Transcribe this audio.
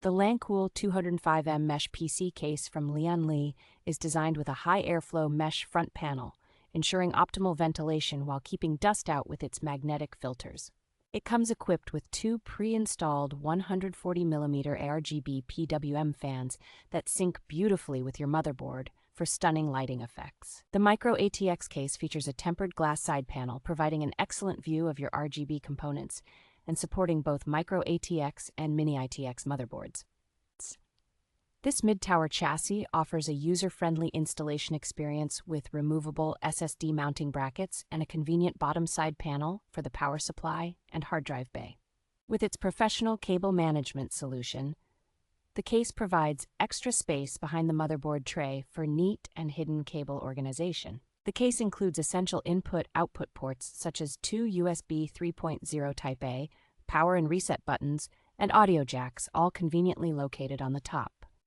The LANCOOL 205M mesh PC case from Lian Li is designed with a high airflow mesh front panel, ensuring optimal ventilation while keeping dust out with its magnetic filters. It comes equipped with two pre-installed 140mm ARGB PWM fans that sync beautifully with your motherboard for stunning lighting effects. The micro ATX case features a tempered glass side panel, providing an excellent view of your RGB components and supporting both micro ATX and Mini-ITX motherboards. This mid-tower chassis offers a user-friendly installation experience with removable SSD mounting brackets and a convenient bottom side panel for the power supply and hard drive bay. With its professional cable management solution, the case provides extra space behind the motherboard tray for neat and hidden cable organization. The case includes essential input-output ports such as two USB 3.0 Type A, power and reset buttons, and audio jacks, all conveniently located on the top.